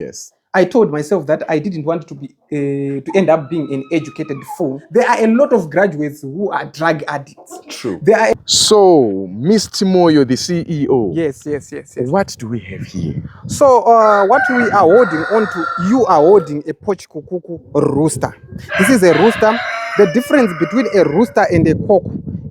Yes. I told myself that I didn't want to be to end up being an educated fool. There are a lot of graduates who are drug addicts. True. There are So, Mr. Moyo, the CEO. yes. What do we have here? So what we are holding on to, you are holding a poch kukuku rooster. This is a rooster. The difference between a rooster and a cock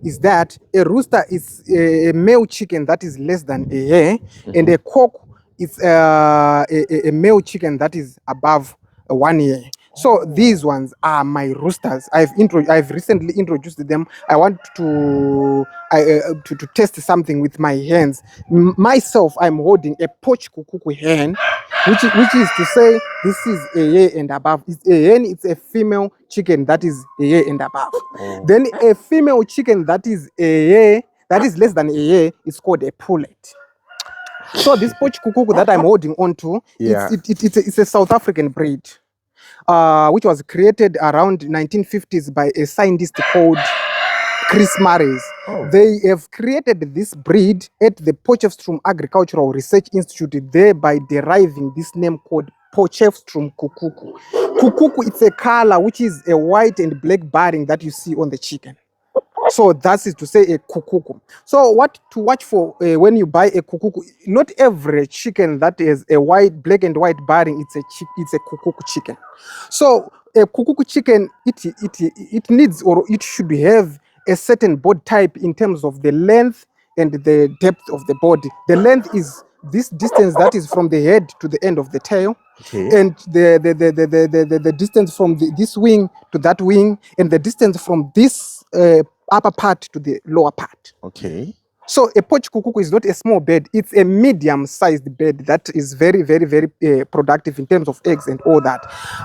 is that a rooster is a male chicken that is less than a year, and a cock is a male chicken that is above 1 year. So these ones are my roosters. I've recently introduced them. I want to test something with my hands. Myself, I'm holding a poch kukuku hen, which is to say this is a year and above. It's a hen. It's a female chicken that is a year and above. Then a female chicken that is a year, that is less than a year, is called a pullet. So this poch kukuku that I'm holding on to, it's a South African breed, which was created around 1950s by a scientist called Chris Marries. They have created this breed at the Potchefstroom Agricultural Research Institute, thereby deriving this name called Potchefstroom Kukuku. Kukuku, it's a color which is a white and black barring that you see on the chicken. So that is to say a kukuku. So what to watch for when you buy a kukuku? Not every chicken that is a black and white barring, it's a kukuku chicken. So a kukuku chicken, it needs, or it should have a certain body type in terms of the length and the depth of the body. The length is this distance that is from the head to the end of the tail. Okay. And the distance from this wing to that wing, and the distance from this upper part to the lower part. Okay. So a poch kukuku is not a small bird, it's a medium-sized bird that is very, very, very productive in terms of eggs and all that.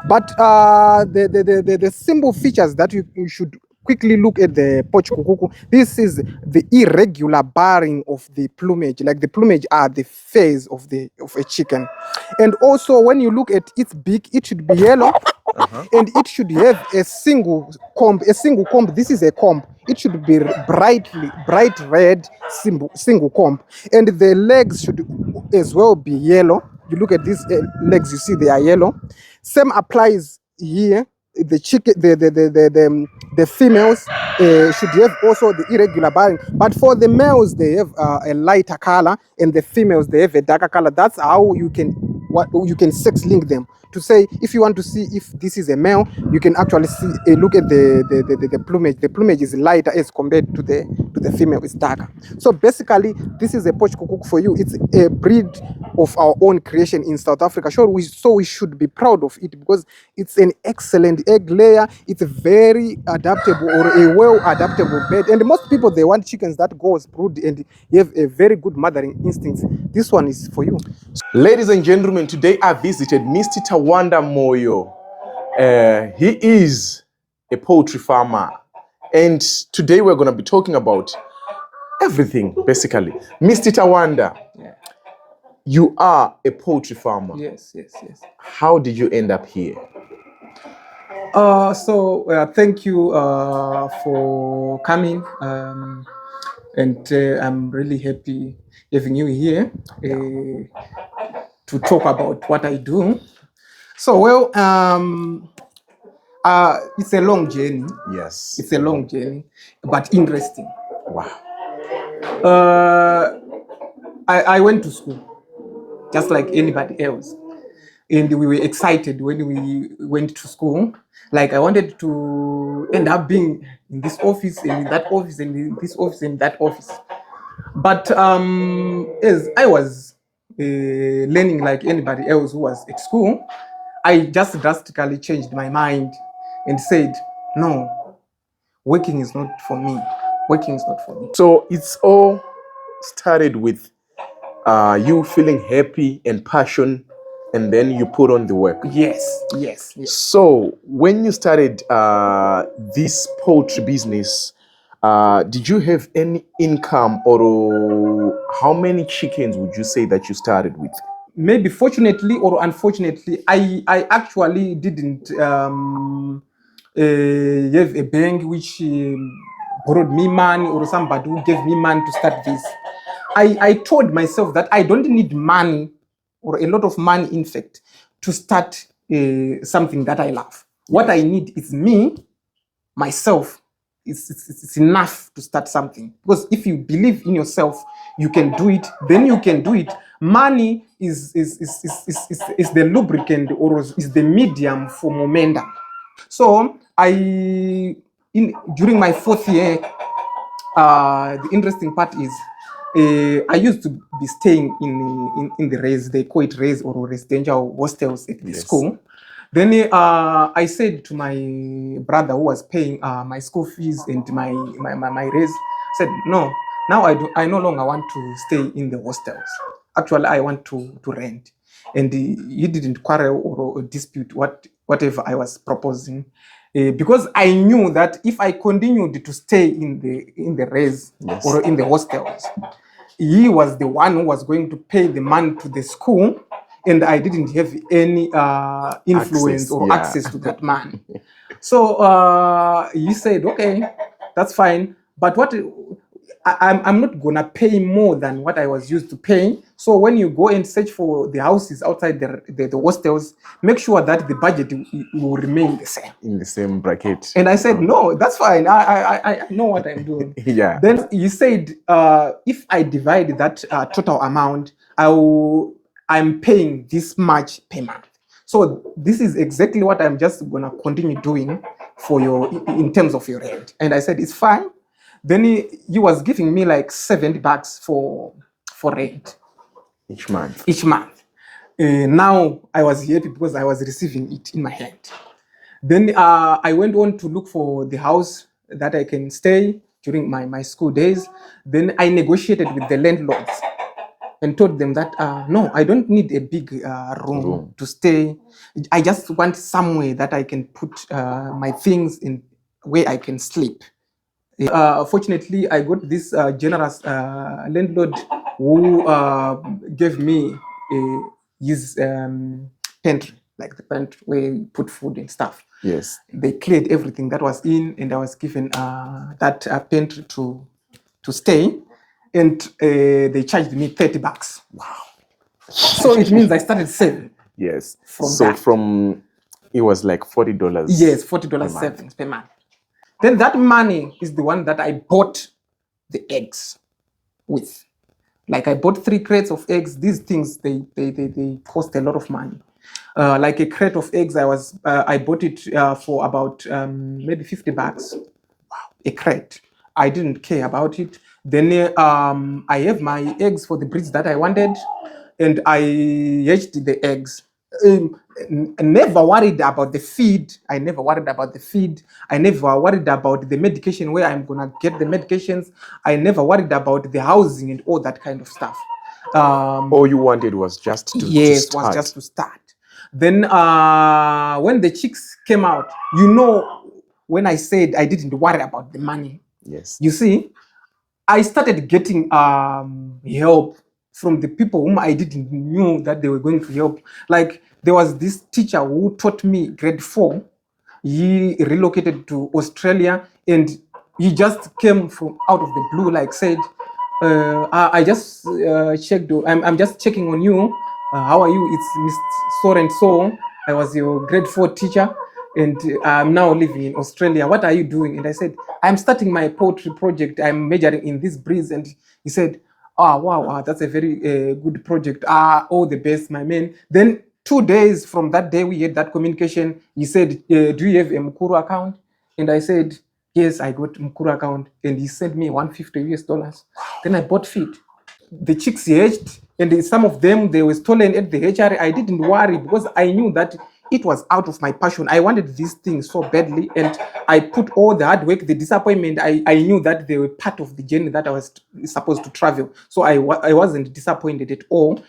But the simple features that you should quickly look at the poch kukuku. This is the irregular barring of the plumage. Like the plumage are the phase of a chicken. And also when you look at its beak, it should be yellow. And it should have a single comb. This is a comb. It should be bright red single comb. And the legs should as well be yellow. You look at these legs, you see they are yellow. Same applies here. The chicken, the females should have also the irregular barring, but for the males they have a lighter color, and the females they have a darker color. That's how you can sex link them. To say, if you want to see if this is a male, you can actually see look at the plumage. The plumage is lighter as compared to the female is darker. So basically, this is a poch kukuku for you. It's a breed of our own creation in South Africa. So we should be proud of it, because it's an excellent egg layer. It's a very adaptable, or a well adaptable bird. And most people, they want chickens that goes brood and have a very good mothering instincts. This one is for you. Ladies and gentlemen, today I visited Mr. Tawanda Moyo. He is a poultry farmer, and today we're going to be talking about everything, basically. Mr. Tawanda, you are a poultry farmer. Yes. How did you end up here? Thank you for coming, and I'm really happy having you here to talk about what I do. So, well, it's a long journey. Yes. It's a long journey, but interesting. Wow. I went to school, just like anybody else. And we were excited when we went to school. Like, I wanted to end up being in this office, and in that office, and in this office, and that office. But as I was learning like anybody else who was at school, I just drastically changed my mind and said, no, working is not for me. Working is not for me. So it's all started with you feeling happy and passion, and then you put on the work. Yes. So when you started this poultry business, did you have any income, or how many chickens would you say that you started with? Maybe fortunately or unfortunately, I actually didn't have a bank which borrowed me money, or somebody who gave me money to start this. I told myself that I don't need money, or a lot of money, in fact, to start something that I love. What I need is me, myself. It's enough to start something, because if you believe in yourself, you can do it. Then you can do it. Money is the lubricant, or is the medium for momentum. So during my 4th year, the interesting part is I used to be staying in the res, they call it res or residential hostels at the Yes. school. Then I said to my brother who was paying my school fees and my res, said, no, now I no longer want to stay in the hostels. Actually, I want to rent. And he didn't quarrel or dispute whatever I was proposing. Because I knew that if I continued to stay in the res, Yes. or in the hostels, he was the one who was going to pay the money to the school, and I didn't have any influence Access, or yeah. access to that money. So he said, okay, that's fine, but I'm not gonna pay more than what I was used to paying. So when you go and search for the houses outside the hostels, make sure that the budget will remain the same. In the same bracket. And I said, no, that's fine. I know what I'm doing. Yeah. Then he said, if I divide that total amount, I'm paying this much per month. So this is exactly what I'm just gonna continue doing for in terms of your rent. And I said, it's fine. Then he was giving me like $70 for rent Each month. each month. Now I was happy because I was receiving it in my hand. Then I went on to look for the house that I can stay during my school days. Then I negotiated with the landlords and told them that no, I don't need a big room to stay. I just want somewhere that I can put my things in, where I can sleep. Fortunately, I got this generous landlord who gave me his pantry, like the pantry where you put food and stuff. Yes. They cleared everything that was in, and I was given that pantry to stay, and they charged me $30. Wow. So it means I started saving. Yes. From so that. from it was like $40. Yes, $40 savings per month. Then that money is the one that I bought the eggs with. Like I bought 3 crates of eggs. These things they cost a lot of money. Like a crate of eggs, I bought it for about maybe $50. Wow, a crate. I didn't care about it. Then I have my eggs for the breeds that I wanted, and I hatched the eggs. Never worried about the feed. I never worried about the feed. I never worried about the medication, where I'm gonna get the medications. I never worried about the housing and all that kind of stuff. All you wanted was just to Yes, start. was just to start. Then when the chicks came out, when I said I didn't worry about the money, Yes. you see, I started getting help from the people whom I didn't knew that they were going to help. Like there was this teacher who taught me grade 4. He relocated to Australia, and he just came from out of the blue, like said, I just checked. I'm just checking on you. How are you? It's Miss So and So. I was your grade 4 teacher, and I'm now living in Australia. What are you doing? And I said, I'm starting my poetry project. I'm majoring in this breeze. And he said, oh, wow, that's a very good project. All the best, my man. Then 2 days from that day, we had that communication. He said, do you have a Mukuru account? And I said, yes, I got Mukuru account. And he sent me $150. Then I bought feed. The chicks hatched, and some of them, they were stolen at the hatchery. I didn't worry because I knew that it was out of my passion. I wanted these things so badly, and I put all the hard work, the disappointment. I knew that they were part of the journey that I was supposed to travel. So I wasn't disappointed at all.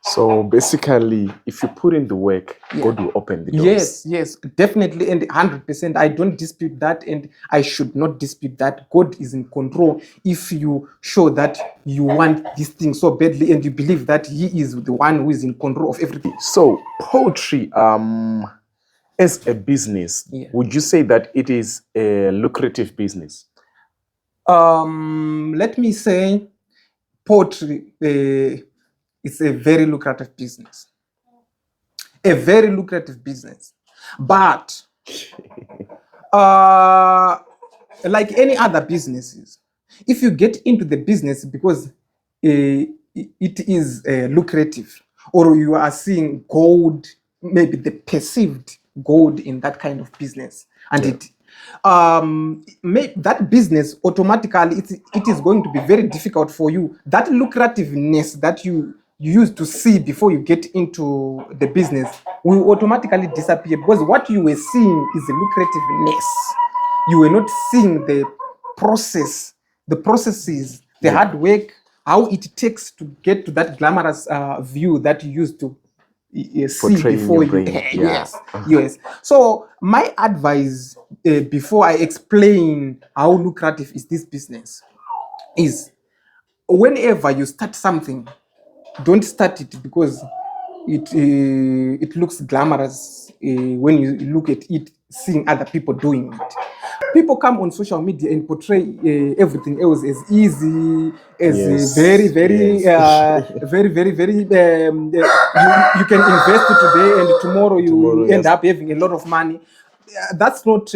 So basically, if you put in the work, God will open the doors. Yes, definitely, and 100%. I don't dispute that, and I should not dispute that. God is in control. If you show that you want this thing so badly, and you believe that He is the one who is in control of everything. So poetry, as a business, would you say that it is a lucrative business? Let me say, poetry is a very lucrative business. a very lucrative business. But like any other businesses, if you get into the business because it is lucrative, or you are seeing gold, maybe the perceived gold in that kind of business, and that business automatically, it is going to be very difficult for you. That lucrativeness that you used to see before you get into the business will automatically disappear, because what you were seeing is the lucrativeness. You were not seeing the processes, the hard work, how it takes to get to that glamorous view that you used to see Portraying before your you. brain. Yes. So my advice before I explain how lucrative is this business is, whenever you start something, don't start it because it looks glamorous when you look at it, seeing other people doing it. People come on social media and portray everything else as easy, as Yes, very, very, yes. very, very, very. You can invest it today and tomorrow you Tomorrow, end yes. up having a lot of money. That's not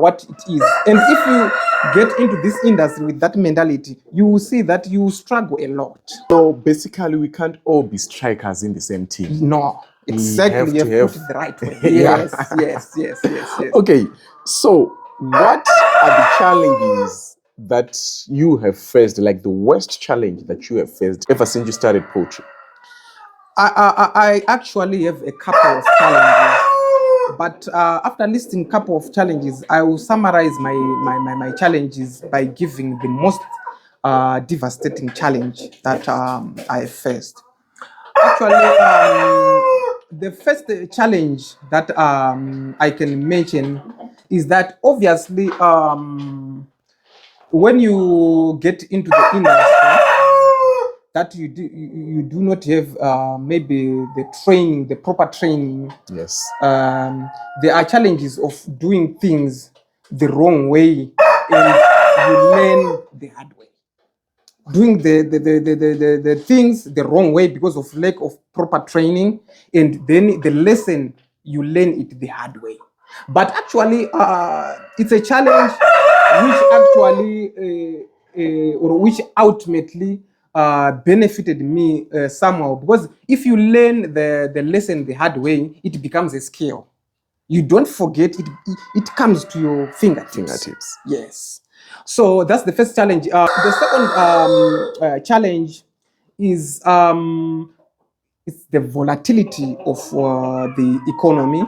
what it is. And if you get into this industry with that mentality, you will see that you struggle a lot. So basically, we can't all be strikers in the same team. No, We exactly. have You to have put have- it the right way. Yeah. Yes. Okay, so what are the challenges that you have faced, like the worst challenge that you have faced ever since you started poetry? I actually have a couple of challenges, but after listing a couple of challenges, I will summarize my challenges by giving the most devastating challenge that I have faced. Actually, the first challenge that I can mention is that obviously when you get into the industry, that you do not have maybe the proper training. Yes. There are challenges of doing things the wrong way, and you learn the hard way. Doing the things the wrong way because of lack of proper training, and then the lesson you learn it the hard way. But actually, it's a challenge which actually or which ultimately benefited me somehow, because if you learn the lesson the hard way, it becomes a skill. You don't forget it. It comes to your fingertips. Yes. So that's the first challenge. The second challenge is it's the volatility of the economy.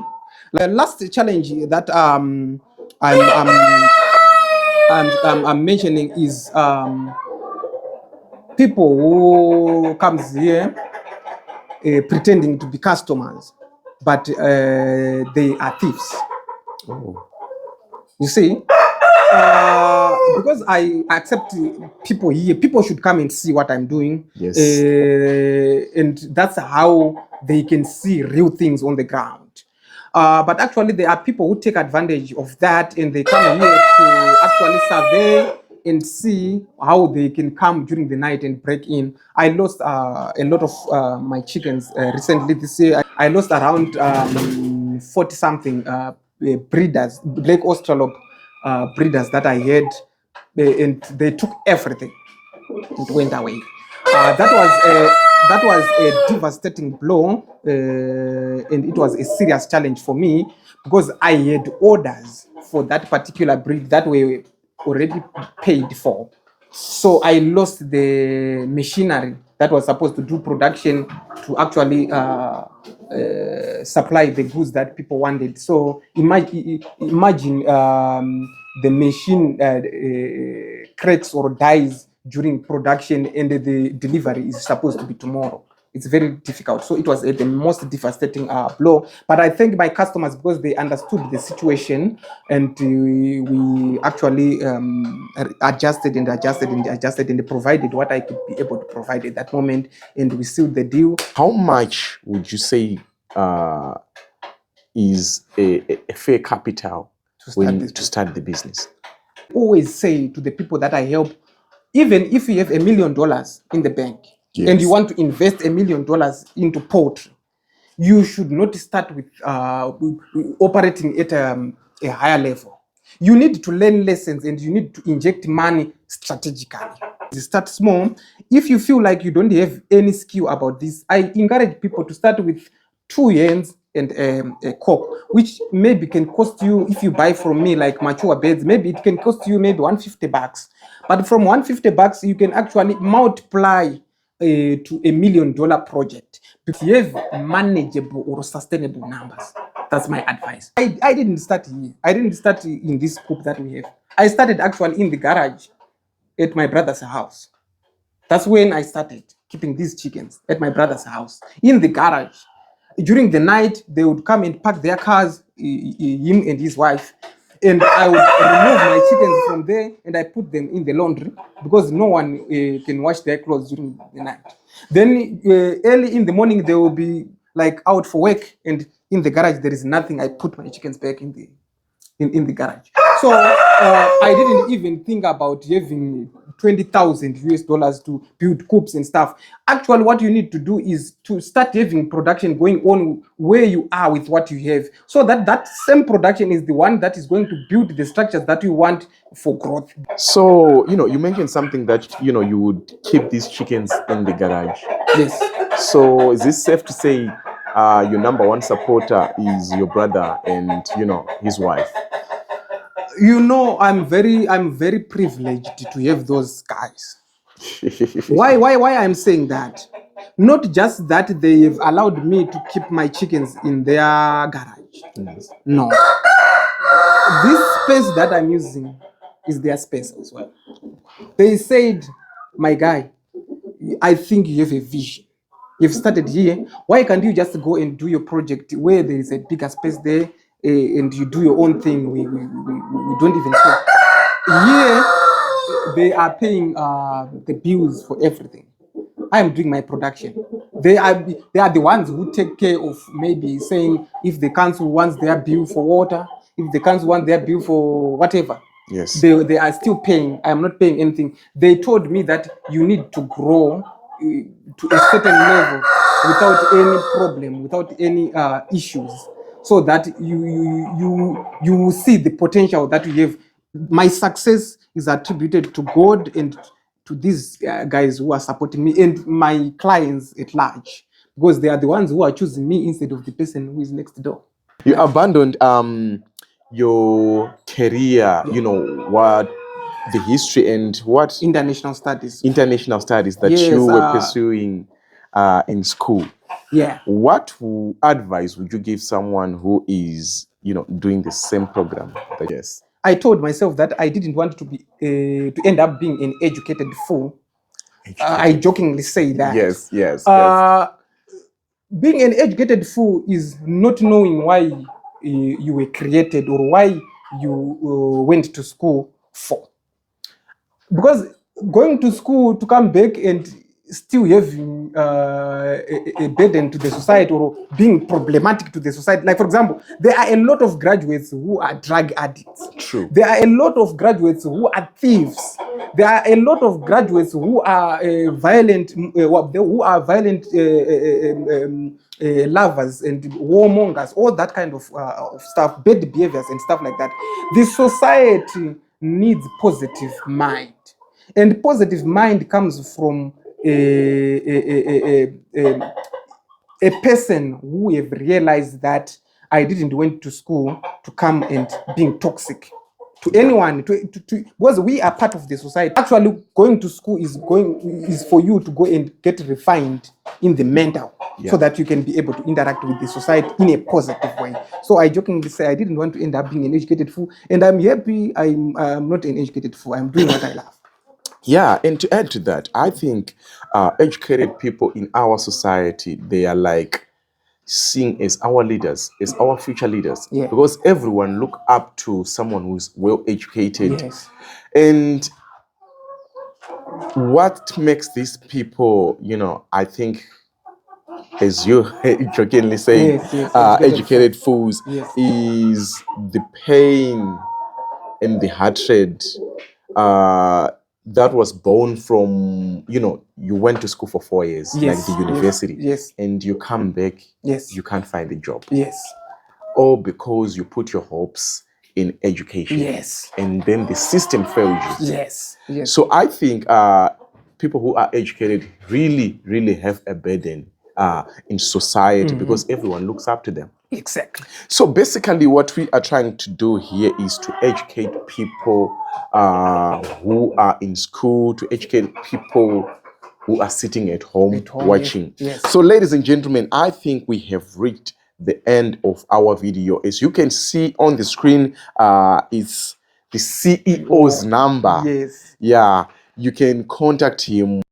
The last challenge that I'm mentioning is people who comes here pretending to be customers, but they are thieves. Oh. You see, because I accept people here, people should come and see what I'm doing. Yes. And that's how they can see real things on the ground. But actually, there are people who take advantage of that, and they come here to actually survey and see how they can come during the night and break in. I lost a lot of my chickens recently this year. I lost around 40 something breeders, Black Australorp breeders that I had, and they took everything. It went away. That was a devastating blow, and it was a serious challenge for me, because I had orders for that particular breed that were already paid for. So I lost the machinery that was supposed to do production to actually supply the goods that people wanted. So imagine the machine cracks or dies during production, and the delivery is supposed to be tomorrow. It's very difficult. So it was the most devastating blow. But I thank my customers because they understood the situation, and we actually adjusted and provided what I could be able to provide at that moment, and we sealed the deal. How much would you say is a fair capital to start the business? I always say to the people that I help, even if you have $1 million in the bank, Yes. and you want to invest $1 million into poultry, you should not start with operating at a higher level. You need to learn lessons and you need to inject money strategically. You start small. If you feel like you don't have any skill about this, I encourage people to start with 2 hens and a cock, which maybe can cost you, if you buy from me like mature beds, maybe it can cost you maybe $150. But from $150, you can actually multiply to $1 million project because you have manageable or sustainable numbers. That's my advice. I didn't start here. I didn't start in this coop that we have. I started actually in the garage at my brother's house. That's when I started keeping these chickens at my brother's house in the garage. During the night, they would come and park their cars, him and his wife, and I would remove my chickens from there and I put them in the laundry because no one can wash their clothes during the night. Then early in the morning, they will be like out for work, and in the garage there is nothing. I put my chickens back in the garage. So I didn't even think about having 20,000 US dollars to build coops and stuff. Actually, what you need to do is to start having production going on where you are with what you have, so that same production is the one that is going to build the structures that you want for growth. So, you mentioned something that, you would keep these chickens in the garage. Yes. So, is it safe to say your number one supporter is your brother and, his wife? I'm very privileged to have those guys. Why I'm saying that? Not just that they have allowed me to keep my chickens in their garage. Yes. No. This space that I'm using is their space as well. They said, my guy, I think you have a vision. You've started here. Why can't you just go and do your project where there is a bigger space there and you do your own thing? We don't even care. Here, they are paying the bills for everything. I am doing my production. They are the ones who take care of maybe saying if the council wants their bill for water, if the council wants their bill for whatever. Yes. They are still paying. I am not paying anything. They told me that you need to grow to a certain level without any problem, without any issues, so that you see the potential that you have. My success is attributed to God and to these guys who are supporting me and my clients at large, because they are the ones who are choosing me instead of the person who is next door. You abandoned your career, what the history and what International studies. international studies that Yes, you were pursuing in school. Yeah. What advice would you give someone who is, doing the same program? Yes. I told myself that I didn't want to be to end up being an educated fool. I jokingly say that. Yes. Being an educated fool is not knowing why you were created or why you went to school for. Because going to school to come back and still having a burden to the society or being problematic to the society. Like, for example, there are a lot of graduates who are drug addicts. True. There are a lot of graduates who are thieves. There are a lot of graduates who are violent lovers and warmongers, all that kind of stuff, bad behaviors and stuff like that. The society needs positive mind. And positive mind comes from a person who have realized that I didn't went to school to come and being toxic to anyone, because we are part of the society. Actually, going to school is for you to go and get refined in the mental, so that you can be able to interact with the society in a positive way. So I jokingly say I didn't want to end up being an educated fool, and I'm happy I'm not an educated fool. I'm doing what I love. Yeah, and to add to that, I think educated people in our society, they are like seen as our leaders, as our future leaders, because everyone look up to someone who's well educated. Yes. And what makes these people, I think, as you jokingly say, educated fools, is the pain and the hatred that was born from, you went to school for 4 years, Yes, like the university, yes, and you come back, yes, you can't find a job. yes, Or because you put your hopes in education, yes, and then the system failed you. yes, yes. So I think people who are educated really, really have a burden in society because everyone looks up to them. Exactly. So basically what we are trying to do here is to educate people who are in school, to educate people who are sitting at home, watching. Yes. So ladies and gentlemen, I think we have reached the end of our video. As you can see on the screen, it's the CEO's number. Yes. Yeah, you can contact him.